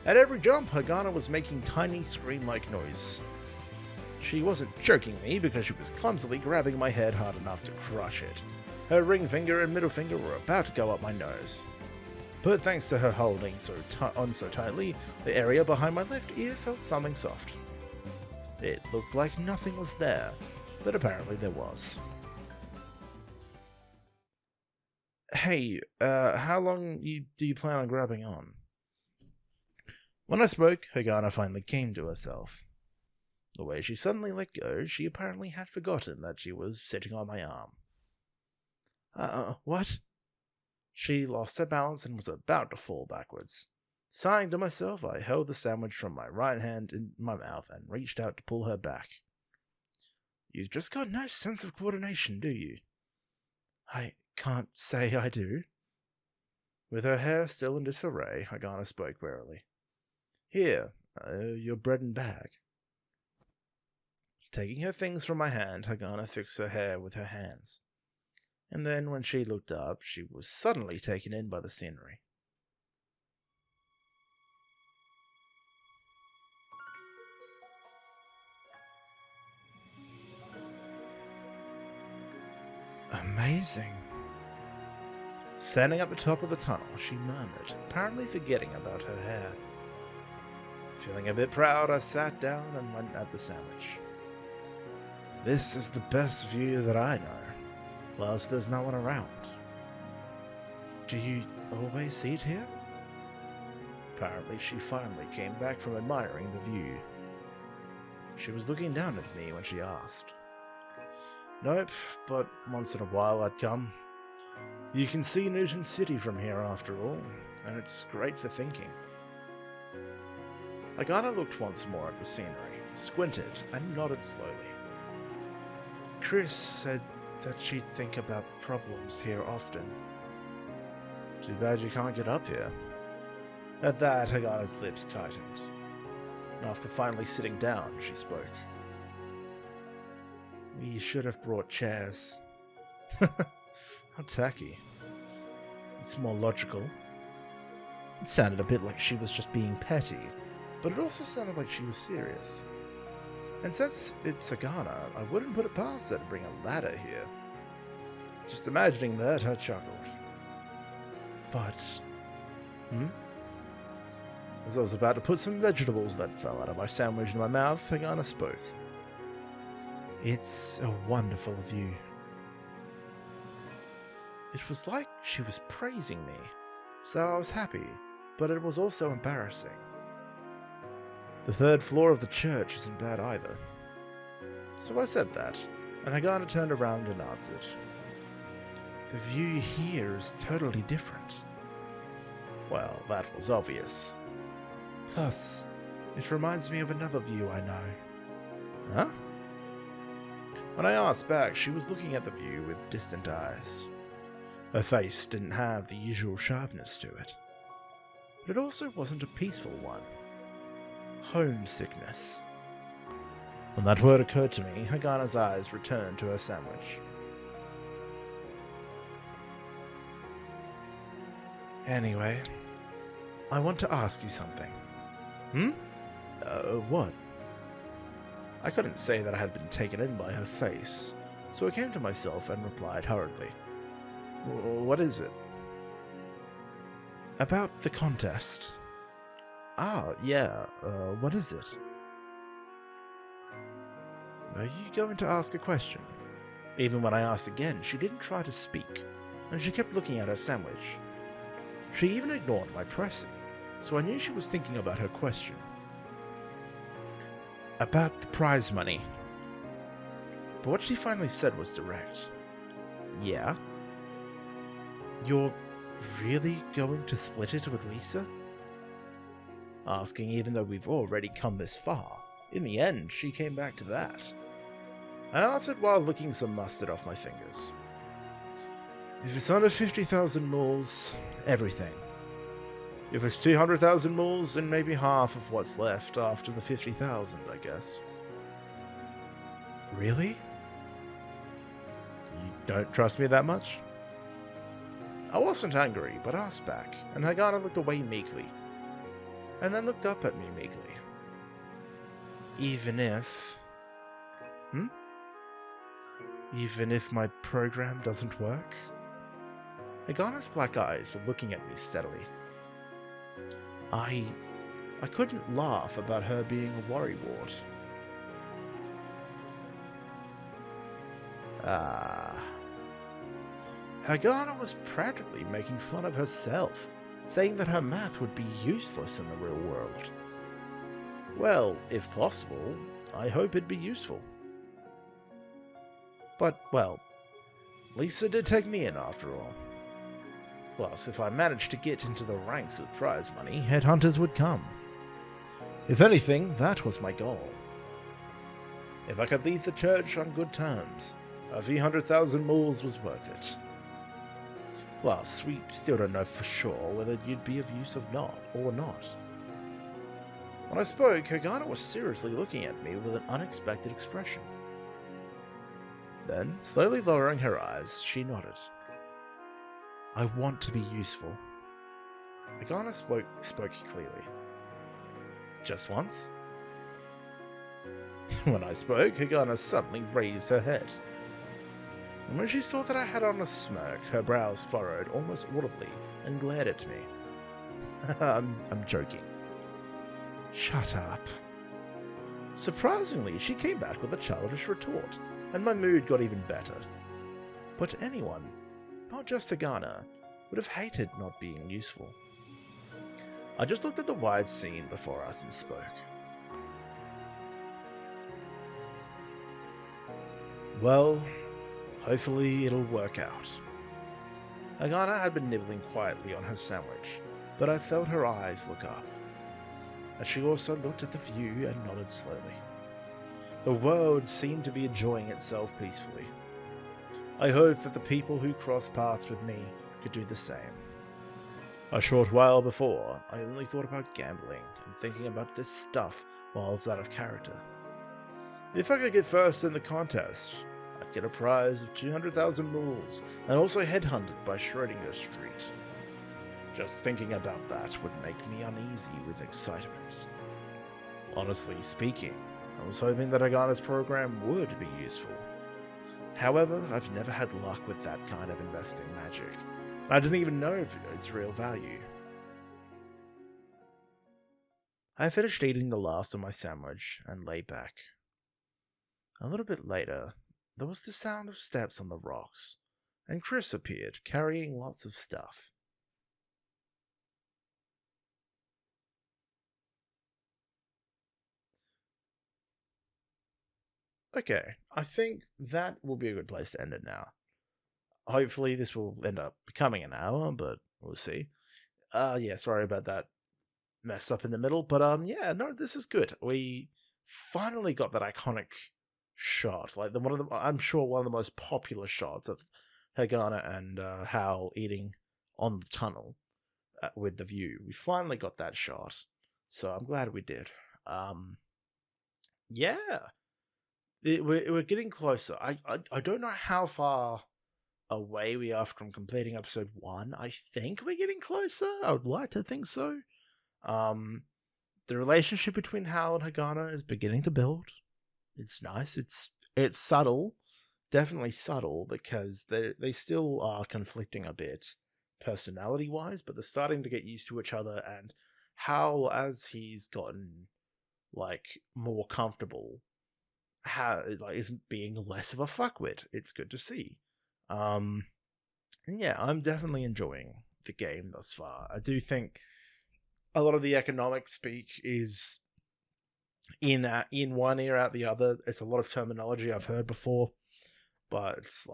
At every jump, Hagana was making tiny scream-like noise. She wasn't choking me because she was clumsily grabbing my head hard enough to crush it. Her ring finger and middle finger were about to go up my nose. But thanks to her holding on so tightly, the area behind my left ear felt something soft. It looked like nothing was there, but apparently there was. Hey, how long do you plan on grabbing on? When I spoke, Hagana finally came to herself. The way she suddenly let go, she apparently had forgotten that she was sitting on my arm. What? She lost her balance and was about to fall backwards. Sighing to myself, I held the sandwich from my right hand in my mouth and reached out to pull her back. You've just got no sense of coordination, do you? I can't say I do. With her hair still in disarray, Hagana spoke warily. Here, your bread and bag. Taking her things from my hand, Hagana fixed her hair with her hands. And then when she looked up, she was suddenly taken in by the scenery. Amazing. Standing at the top of the tunnel, she murmured, apparently forgetting about her hair. Feeling a bit proud, I sat down and went at the sandwich. This is the best view that I know. Plus, there's no one around. Do you always eat here? Apparently, she finally came back from admiring the view. She was looking down at me when she asked. Nope, but once in a while I'd come. You can see Newton City from here after all, and it's great for thinking. Hagana looked once more at the scenery, squinted, and nodded slowly. Chris said that she'd think about problems here often. Too bad you can't get up here. At that, Hagana's lips tightened. And after finally sitting down, she spoke. We should have brought chairs. How tacky. It's more logical. It sounded a bit like she was just being petty, but it also sounded like she was serious. And since it's Hagana, I wouldn't put it past her to bring a ladder here. Just imagining that, I chuckled. But... As I was about to put some vegetables that fell out of my sandwich in my mouth, Hagana spoke. It's a wonderful view. It was like she was praising me, so I was happy, but it was also embarrassing. The third floor of the church isn't bad either. So I said that, and Hagana turned around and answered. The view here is totally different. Well, that was obvious. Plus, it reminds me of another view I know. Huh? When I asked back, she was looking at the view with distant eyes. Her face didn't have the usual sharpness to it. But it also wasn't a peaceful one. Homesickness. When that word occurred to me, Hagana's eyes returned to her sandwich. Anyway, I want to ask you something. What? I couldn't say that I had been taken in by her face, so I came to myself and replied hurriedly. What is it? About the contest. Yeah, what is it? Are you going to ask a question? Even when I asked again, she didn't try to speak, and she kept looking at her sandwich. She even ignored my pressing, so I knew she was thinking about her question. About the prize money. But what she finally said was direct. Yeah? You're really going to split it with Lisa? Asking even though we've already come this far. In the end, she came back to that. I answered while licking some mustard off my fingers. If it's under 50,000 moles, everything. If it's 200,000 moles, then maybe half of what's left after the 50,000, I guess. Really? You don't trust me that much? I wasn't angry, but asked back, and Hagana looked away meekly. and then looked up at me meekly. Even if... Even if my program doesn't work? Hagana's black eyes were looking at me steadily. I couldn't laugh about her being a worrywart. Hagana was practically making fun of herself, saying that her math would be useless in the real world. Well, if possible, I hope it'd be useful. But, well, Lisa did take me in after all. Plus, if I managed to get into the ranks with prize money, headhunters would come. If anything, that was my goal. If I could leave the church on good terms, a few 100,000 moles was worth it. Plus, we still don't know for sure whether you'd be of use or not. When I spoke, Hagana was seriously looking at me with an unexpected expression. Then, slowly lowering her eyes, she nodded. I want to be useful. Hagana spoke clearly. Just once? When I spoke, Hagana suddenly raised her head. And when she saw that I had on a smirk, her brows furrowed almost audibly and glared at me. I'm joking. Shut up. Surprisingly, she came back with a childish retort, and my mood got even better. But anyone, not just Hagana, would have hated not being useful. I just looked at the wide scene before us and spoke. Well, hopefully it'll work out. Hagana had been nibbling quietly on her sandwich, but I felt her eyes look up. And she also looked at the view and nodded slowly. The world seemed to be enjoying itself peacefully. I hoped that the people who crossed paths with me could do the same. A short while before, I only thought about gambling and thinking about this stuff while I was out of character. If I could get first in the contest, I'd get a prize of 200,000 moles and also headhunted by Schrödinger Street. Just thinking about that would make me uneasy with excitement. Honestly speaking, I was hoping that Hagana's program would be useful. However, I've never had luck with that kind of investing magic. I didn't even know its real value. I finished eating the last of my sandwich and lay back. A little bit later, there was the sound of steps on the rocks, and Chris appeared, carrying lots of stuff. Okay, I think that will be a good place to end it now. Hopefully this will end up becoming an hour, but we'll see. Yeah, sorry about that mess up in the middle, but yeah, no, this is good. We finally got that iconic shot, like I'm sure one of the most popular shots of Hagana and Hal eating on the tunnel with the view. We finally got that shot, so I'm glad we did. Yeah. We're getting closer. I don't know how far away we are from completing episode 1. I think we're getting closer. I would like to think so. The relationship between Hal and Hagana is beginning to build. It's nice. It's subtle, definitely subtle, because they still are conflicting a bit personality wise, but they're starting to get used to each other. And Hal, as he's gotten more comfortable, is being less of a fuckwit. It's good to see. And yeah, I'm definitely enjoying the game thus far. I do think a lot of the economic speak is in one ear out the other. It's a lot of terminology I've heard before, but it's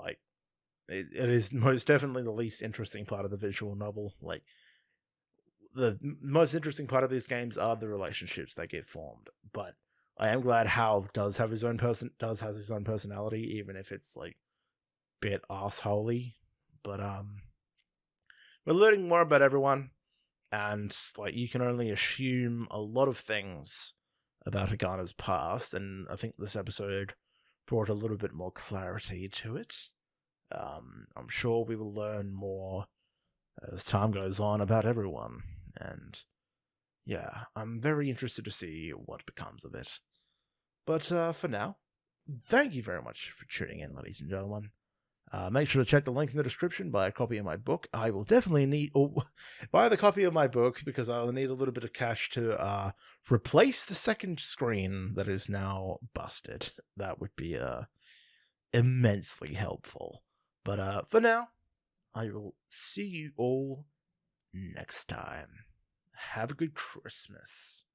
it is most definitely the least interesting part of the visual novel. The most interesting part of these games are the relationships that get formed, but I am glad Hal does have his own personality, even if it's bit assholey. But we're learning more about everyone, and you can only assume a lot of things about Hagana's past, and I think this episode brought a little bit more clarity to it. I'm sure we will learn more as time goes on about everyone, and yeah, I'm very interested to see what becomes of it. But for now, thank you very much for tuning in, ladies and gentlemen. Make sure to check the link in the description, buy a copy of my book. I will definitely need, or buy the copy of my book because I will need a little bit of cash to replace the second screen that is now busted. That would be immensely helpful. But for now, I will see you all next time. Have a good Christmas.